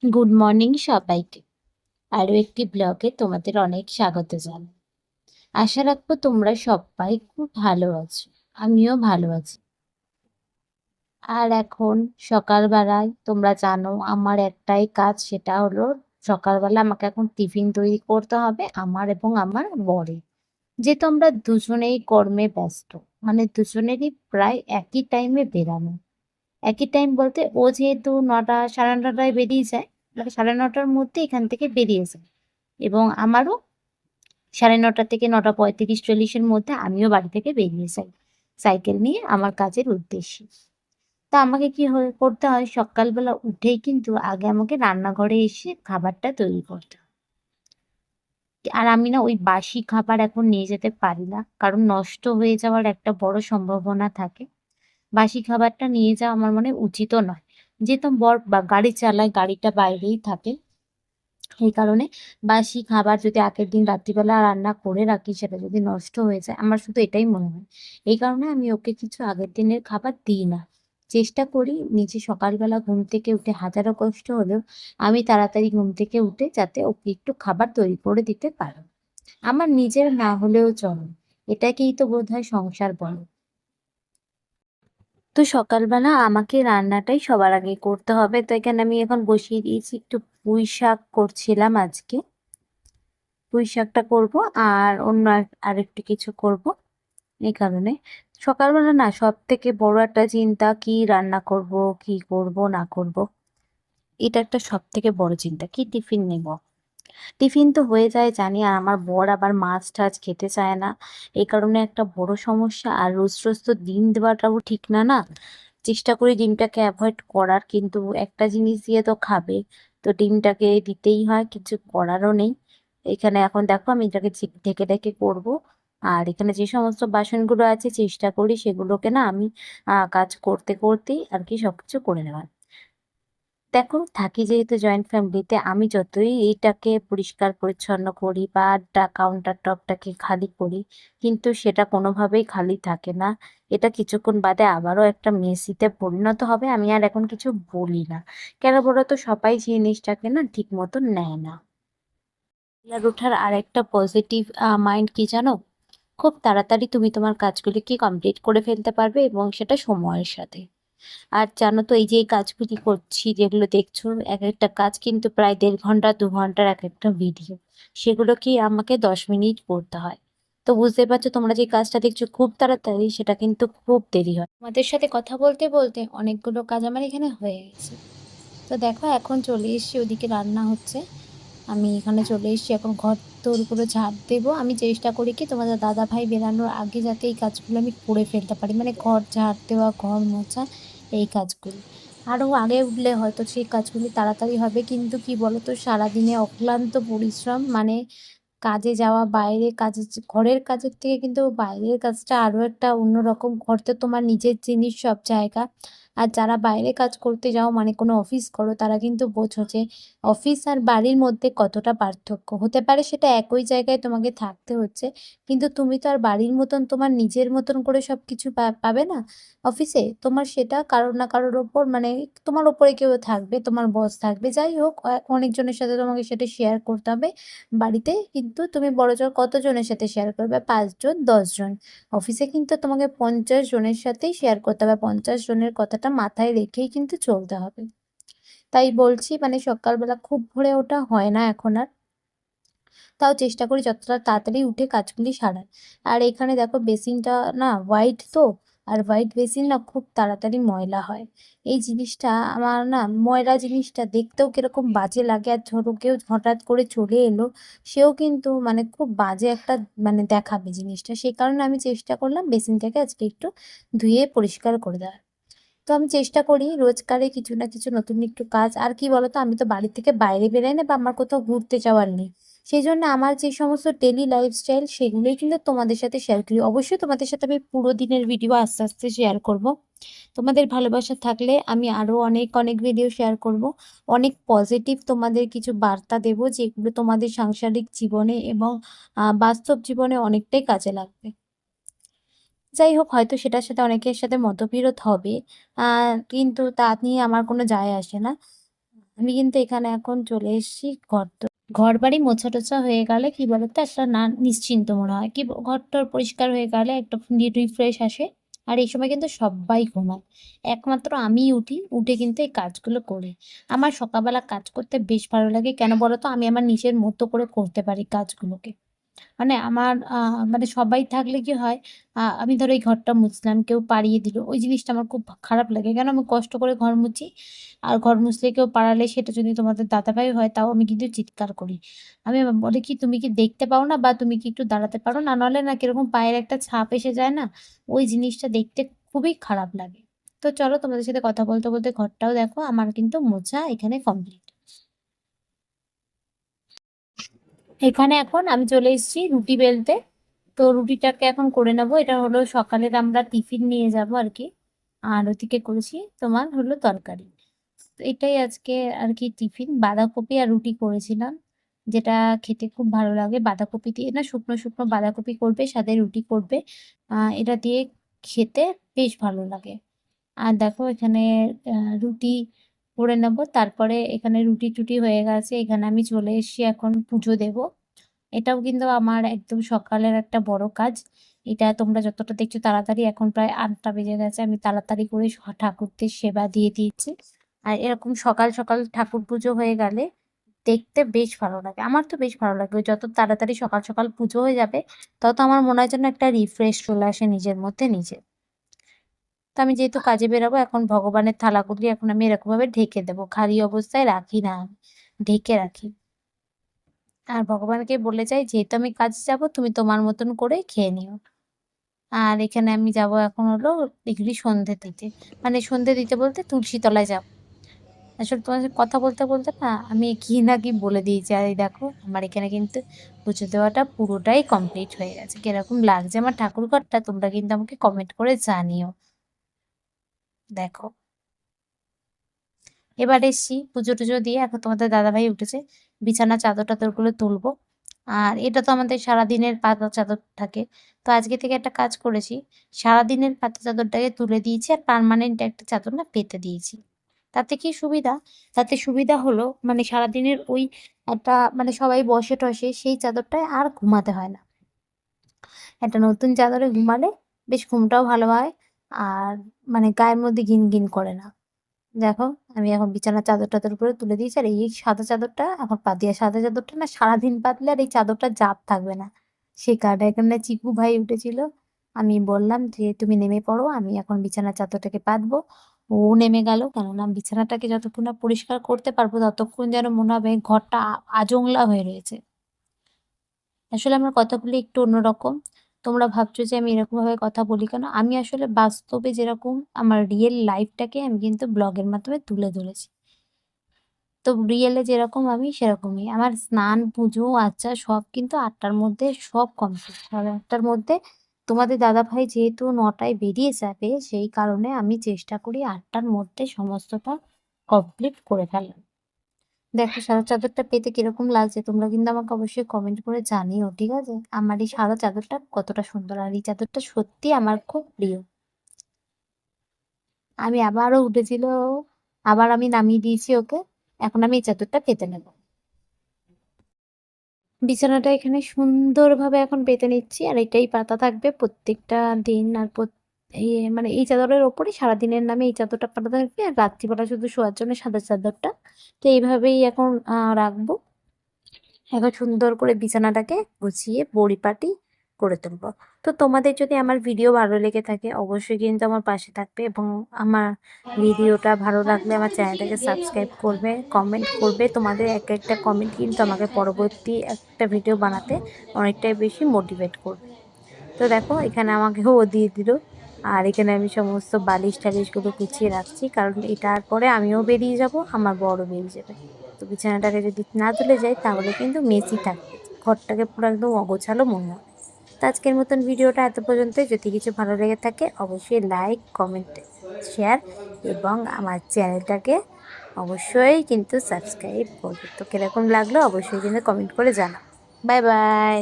Good morning সবাইকে। আরো একটি ব্লগে তোমাদের অনেক স্বাগত জানাই। আশা রাখবো তোমরা সবাই খুব ভালো আছো। আমিও ভালো আছি। আর এখন সকালবেলায় তোমরা জানো আমার একটাই কাজ, সেটা হলো সকালবেলা আমাকে এখন টিফিন তৈরি করতে হবে আমার এবং আমার বরের। যেহেতু আমরা দুজনেই কর্মে ব্যস্ত, মানে দুজনেরই প্রায় একই টাইমে বেরানো। একই টাইম বলতে ও যেহেতু 9টা 9:30টায় বেরিয়ে যায়, মানে 9:30টার মধ্যে এখান থেকে বেরিয়ে যায়, এবং আমারও 9:30 থেকে 9:35-40-এর মধ্যে আমিও বাড়ি থেকে বেরিয়ে যাই সাইকেল নিয়ে আমার কাজের উদ্দেশ্যে। তা আমাকে কি করতে হয়, সকালবেলা উঠেই কিন্তু আগে আমাকে রান্নাঘরে এসে খাবারটা তৈরি করতে হয়। আর আমি না ওই বাসি খাবার এখন নিয়ে যেতে পারি না, কারণ নষ্ট হয়ে যাওয়ার একটা বড় সম্ভাবনা থাকে। বাসি খাবারটা নিয়ে যাওয়া আমার মনে হয় উচিতও নয়। যেহেতু বর বা গাড়ি চালায়, গাড়িটা বাইরেই থাকে। এই কারণে বাসি খাবার যদি আগের দিন রাত্রিবেলা রান্না করে রাখি, সেটা যদি নষ্ট হয়ে যায়, আমার শুধু এটাই মনে হয়। এই কারণে আমি ওকে কিছু আগের দিনের খাবার দিই না। চেষ্টা করি নিজে সকালবেলা ঘুম থেকে উঠে, হাজারো কষ্ট হলেও আমি তাড়াতাড়ি ঘুম থেকে উঠে যাতে ওকে একটু খাবার তৈরি করে দিতে পারি। আমার নিজের না হলেও চলে। এটাকেই তো বোধহয় সংসার বলে। তো সকালবেলা আমাকে রান্নাটাই সবার আগে করতে হবে। তো এখানে আমি এখন বসিয়ে দিয়েছি, একটু পুঁই শাক করছিলাম আজকে। পুঁই শাকটা করবো আর অন্য আরেকটু কিছু করব। এই কারণে সকালবেলা না সব থেকে বড় একটা চিন্তা, কি রান্না করব, কি করব না করব। এটা একটা সব থেকে বড় চিন্তা, কি টিফিন নেব। টিফিন তো হয়ে যায় জানি, আর আমার বর আবার মাছ টাছ খেতে চায় না। এই কারণে একটা বড় সমস্যা। আর রোজ রোজ তো ডিম দেওয়াটাও ঠিক না না। চেষ্টা করি ডিমটাকে অ্যাভয়েড করার, কিন্তু একটা জিনিস দিয়ে তো খাবে, তো ডিমটাকে দিতেই হয়, কিছু করারও নেই। এখানে এখন দেখো আমি এটাকে ঢেকে ঢেকে করবো। আর এখানে যে সমস্ত বাসনগুলো আছে চেষ্টা করি সেগুলোকে না আমি কাজ করতে করতেই আর কি সবকিছু করে নেওয়ার। দেখো থাকি যেহেতু জয়েন্ট ফ্যামিলিতে, আমি যতই এইটাকে পরিষ্কার পরিচ্ছন্ন করি বা কাউন্টার টপটাকে খালি করি, কিন্তু সেটা কোনোভাবেই খালি থাকে না। এটা কিছুক্ষণ বাদে আবারও একটা মেসিতে পরিণত হবে। আমি আর এখন কিছু বলি না। কেন বলো তো, সবাই জিনিসটাকে না ঠিক মতো নেয় না। আর ওঠার আর একটা পজিটিভ মাইন্ড কি জানো, খুব তাড়াতাড়ি তুমি তোমার কাজগুলিকে কমপ্লিট করে ফেলতে পারবে, এবং সেটা সময়ের সাথে। আর জানো তো, এই যে এই কাজগুলি করছি যেগুলো দেখছো, এক একটা কাজ কিন্তু প্রায় 1.5 ঘন্টা 2 ঘন্টার এক একটা ভিডিও। সেগুলো কি আমাকে 10 মিনিট করতে হয়। তো বুঝতে পারছো, তোমরা যে কাজটা দেখছো খুব তাড়াতাড়ি, সেটা কিন্তু খুব দেরি হয়। তোমাদের সাথে কথা বলতে বলতে অনেকগুলো কাজ আমার এখানে হয়ে গেছে। তো দেখো এখন চলে এসেছি, ওদিকে রান্না হচ্ছে, আমি এখানে চলে এসেছি। এখন ঘর তোর করে ঝাড় দেবো। আমি চেষ্টা করি কি তোমাদের দাদা ভাই বেরানোর আগে যাতে এই কাজগুলো আমি করে ফেলতে পারি, মানে ঘর ঝাড় দেওয়া, ঘর মোছা, এই কাজগুলি। আরও আগে উঠলে হয়তো সেই কাজগুলি তাড়াতাড়ি হবে, কিন্তু কি বলতো, সারাদিনে অক্লান্ত পরিশ্রম, মানে কাজে যাওয়া, বাইরে কাজে, ঘরের কাজের থেকে কিন্তু বাইরের কাজটা আরো একটা অন্যরকম। ঘর তো তোমার নিজের জিনিস, সব জায়গা। আর যারা বাইরে কাজ করতে যাও, মানে কোনো অফিস করো, তারা কিন্তু বোঝো যে অফিস আর বাড়ির মধ্যে কতটা পার্থক্য হতে পারে। সেটা একই জায়গায় তোমাকে থাকতে হচ্ছে, কিন্তু তুমি তো আর বাড়ির মতন তোমার নিজের মতন করে সবকিছু পাবে না। অফিসে তোমার সেটা কারোর না কারোর ওপর, মানে তোমার ওপরে কেউ থাকবে, তোমার বস থাকবে, যাই হোক অনেকজনের সাথে তোমাকে সেটা শেয়ার করতে হবে। বাড়িতে কিন্তু তুমি বড়জোর কতজনের সাথে শেয়ার করবে? ৫ জন, ১০ জন। অফিসে কিন্তু তোমাকে ৫০ জনের সাথেই শেয়ার করতে হবে। ৫০ জনের কথাটা মাথায় রেখেই কিন্তু চলতে হবে। তাই বলছি, মানে সকালবেলা খুব ভোরে ওঠা হয় না এখন আর। তাও চেষ্টা করি যতটা তাড়াতাড়ি উঠে কাজগুলি সারার। আর এখানে দেখো বেসিনটা না হোয়াইট তো, আর হোয়াইট বেসিন না খুব তাড়াতাড়ি ময়লা হয়। এই জিনিসটা আমার না, ময়লা জিনিসটা দেখতেও কিরকম বাজে লাগে। আর ধরো কেউ হঠাৎ করে চলে এলো, সেও কিন্তু মানে খুব বাজে একটা মানে দেখাবে জিনিসটা। সেই কারণে আমি চেষ্টা করলাম বেসিনটাকে আজকে একটু ধুয়ে পরিষ্কার করে দেওয়ার। তো আমি চেষ্টা করি রোজকারে কিছু না কিছু নতুন একটু কাজ। আর কি বলতো, আমি তো বাড়ি থেকে বাইরে বেরাই না, বা আমার কোথাও ঘুরতে যাওয়ার নেই। সেই জন্য আমার যে সমস্ত ডেলি লাইফস্টাইল, সেগুলোই কিন্তু তোমাদের সাথে শেয়ার করি। অবশ্যই তোমাদের সাথে আমি পুরো দিনের ভিডিও আস্তে আস্তে শেয়ার করব। তোমাদের ভালোবাসা থাকলে আমি আরো অনেক অনেক ভিডিও শেয়ার করব। অনেক পজিটিভ তোমাদের কিছু বার্তা দেব, যেগুলো তোমাদের সাংসারিক জীবনে এবং বাস্তব জীবনে অনেকটাই কাজে লাগবে। যাই হোক, হয়তো সেটার সাথে অনেকের সাথে মতবিরোধ হবে, কিন্তু তা নিয়ে আমার কোনো যায় আসে না। আমি কিন্তু এখানে এখন চলে এসেছি ঘর বাড়ি মোছা টোছা হয়ে গেলে কি বলতো একটা না নিশ্চিন্ত মনে হয়, কি ঘরটর পরিষ্কার হয়ে গেলে একটা রিফ্রেশ আসে। আর এই সময় কিন্তু সবাই ঘুমায়, একমাত্র আমিই উঠি, উঠে কিন্তু এই কাজগুলো করি। আমার সকালবেলা কাজ করতে বেশ ভালো লাগে, কেন বলো তো? আমি আমার নিজের মতো করে করতে পারি কাজগুলোকে। মানে আমার মানে সবাই থাকলে কি হয়, আমি ধরো এই ঘরটা মুছলাম, কেউ পাড়িয়ে দিল। ওই জিনিসটা আমার খুব খারাপ লাগে। কেন? আমি কষ্ট করে ঘর মুছি। আর ঘর মুছলে কেউ পাড়ালে সেটা যদি তোমাদের দাদাভাই হয় তাও আমি কিন্তু চিৎকার করি। আমি বলি কি, "তুমি কি দেখতে পাও না? বা তুমি কি একটু দাঁড়াতে পারো না? নাহলে না কিরকম পায়ের একটা ছাপ এসে যায় না? ওই জিনিসটা দেখতে খুবই খারাপ লাগে।" তো চলো তোমাদের সাথে কথা বলতে, বলতে ঘরটাও দেখো আমার কিন্তু মোছা এখানে কমপ্লিট। এখানে এখন আমি চলে এসেছি রুটি বেলতে। তো রুটিটাকে এখন করে নেবো। এটা হলো সকালের আমরা টিফিন নিয়ে যাব আর কি। আর ওদিকে করেছি তোমার হলো তরকারি। তো এটাই আজকে আর কি টিফিন। বাঁধাকপি আর রুটি করেছিলাম, যেটা খেতে খুব ভালো লাগে। বাঁধাকপি দিয়ে না, শুকনো শুকনো বাঁধাকপি করবে, সাথে রুটি করবে। এটা দিয়ে খেতে বেশ ভালো লাগে। আর দেখো এখানে রুটি করে নেব। তারপরে এখানে রুটি টুটি হয়ে গেছে, এখানে আমি চলে এসেছি এখন পুজো দেব। এটাও কিন্তু আমার একদম সকালের একটা বড় কাজ। এটা তোমরা যতটা দেখছো তাড়াতাড়ি, এখন প্রায় ৮টা বেজে গেছে, আমি তাড়াতাড়ি করে ঠাকুরদের সেবা দিয়ে দিয়েছি। আর এরকম সকাল সকাল ঠাকুর পুজো হয়ে গেলে দেখতে বেশ ভালো লাগে। আমার তো বেশ ভালো লাগে। যত তাড়াতাড়ি সকাল সকাল পুজো হয়ে যাবে তত আমার মনে হয় যেন একটা রিফ্রেশ চলে আসে নিজের মধ্যে নিজে। তো আমি যেহেতু কাজে বেরোবো, এখন ভগবানের থালাগুলি এখন আমি এরকমভাবে ঢেকে দেবো। খালি অবস্থায় রাখি না আমি, ঢেকে রাখি। আর ভগবানকে বলে যাই, যেহেতু আমি কাজে যাবো তুমি তোমার মতন করে খেয়ে নিও। আর এখানে আমি যাব এখন হলো এগুলি সন্ধে দিতে। মানে সন্ধে দিতে বলতে তুলসী তলায় যাব। আসলে তোমার সাথে কথা বলতে বলতে না আমি কি না কি বলে দিয়েছি। আর এই দেখো আমার এখানে কিন্তু পুজো দেওয়াটা পুরোটাই কমপ্লিট হয়ে গেছে। কিরকম লাগছে আমার ঠাকুর ঘরটা তোমরা কিন্তু আমাকে কমেন্ট করে জানিও। দেখো এবার এসছি পুজো টুজো দিয়ে, এখন তোমাদের দাদাভাই উঠেছে, বিছানা চাদর টাদরগুলো তুলবো। আর এটা তো আমাদের সারাদিনের পাতা চাদর থাকে। তো আজকে থেকে একটা কাজ করেছি, সারাদিনের পাতা চাদরটাকে তুলে দিয়েছি আর পার্মানেন্ট একটা চাদর না পেতে দিয়েছি। তাতে কি সুবিধা? তাতে সুবিধা হলো মানে সারাদিনের ওই একটা মানে সবাই বসে টসে সেই চাদরটায় আর ঘুমাতে হয় না। একটা নতুন চাদরে ঘুমালে বেশ ঘুমটাও ভালো হয়, আর মানে গায়ের মধ্যে ঘিন ঘিন করে না। দেখো আমি এখন বিছানার চাদর টাদর উপরে তুলে দিয়েছি, আর এই সাদা চাদরটা এখন পাতিয়া, সাদা চাদরটা না সারাদিন পাতলে আর এই চাদরটা জাপ থাকবে না। সেই কারণে এখানে চিকু ভাই উঠেছিল, আমি বললাম যে তুমি নেমে পড়ো, আমি এখন বিছানার চাদরটাকে পাতবো। ও নেমে গেল, কেননা বিছানাটাকে যতক্ষণ না পরিষ্কার করতে পারবো ততক্ষণ যেন মনে হবে ঘরটা আজংলা হয়ে রয়েছে। আসলে আমার কথাগুলি একটু অন্যরকম। তোমরা ভাবছো যে আমি এরকমভাবে কথা বলি কেন? আমি আসলে বাস্তবে যেরকম আমার রিয়েল লাইফটাকে আমি কিন্তু ব্লগের মাধ্যমে তুলে ধরেছি। তো রিয়েলে যেরকম আমি সেরকমই। আমার স্নান, পুজো, আচ্চা সব কিন্তু ৮টার মধ্যে সব কমপ্লিট। সাড়ে ৮টার মধ্যে তোমাদের দাদাভাই যেহেতু ৯টায় বেরিয়ে যাবে, সেই কারণে আমি চেষ্টা করি ৮টার মধ্যে সমস্তটা কমপ্লিট করে ফেলার। দেখো সাদা চাদরটা পেতে কিরকম লাগছে তোমরা কিন্তু আমাকে অবশ্যই কমেন্ট করে জানিও, ঠিক আছে? আমার এই সাদা চাদরটা কতটা সুন্দর, আর এই চাদরটা সত্যি আমার খুব প্রিয়। আমি আবারও উঠেছিল, আবার আমি নামিয়ে দিয়েছি ওকে। এখন আমি এই চাদরটা পেতে নেব। বিছানাটা এখানে সুন্দরভাবে এখন পেতে নিচ্ছি, আর এটাই পাতা থাকবে প্রত্যেকটা দিন। আর মানে এই চাদরের ওপরই সারাদিনের নামে এই চাদরটা পাতা থাকবে, আর রাত্রিবেলা শুধু শোয়ার জন্য সাদা চাদরটা। তো এইভাবেই এখন রাখবো। এখন সুন্দর করে বিছানাটাকে গুছিয়ে পরিপাটি করে তুলবো। তো তোমাদের যদি আমার ভিডিও ভালো লেগে থাকে অবশ্যই কিন্তু আমার পাশে থাকবে, এবং আমার ভিডিওটা ভালো লাগলে আমার চ্যানেলটাকে সাবস্ক্রাইব করবে, কমেন্ট করবে। তোমাদের এক একটা কমেন্ট কিন্তু আমাকে পরবর্তী একটা ভিডিও বানাতে অনেকটাই বেশি মোটিভেট করবে। তো দেখো এখানে আমাকে ও দিয়ে দিল, আর এখানে আমি সমস্ত বালিশ টালিশগুলো গুছিয়ে রাখছি, কারণ এটার পরে আমিও বেরিয়ে যাব, আমার বড় বেরিয়ে যাবে। তো বিছানাটাকে যদি না তুলে যাই তাহলে কিন্তু মেসি থাকবে, ঘরটাকে পুরো একদম অগোছালো মনে হবে। তো আজকের মতন ভিডিওটা এত পর্যন্ত। যদি কিছু ভালো লেগে থাকে অবশ্যই লাইক, কমেন্ট, শেয়ার এবং আমার চ্যানেলটাকে অবশ্যই কিন্তু সাবস্ক্রাইব করবে। তো কীরকম লাগলো অবশ্যই কিন্তু কমেন্ট করে জানাও। Bye bye.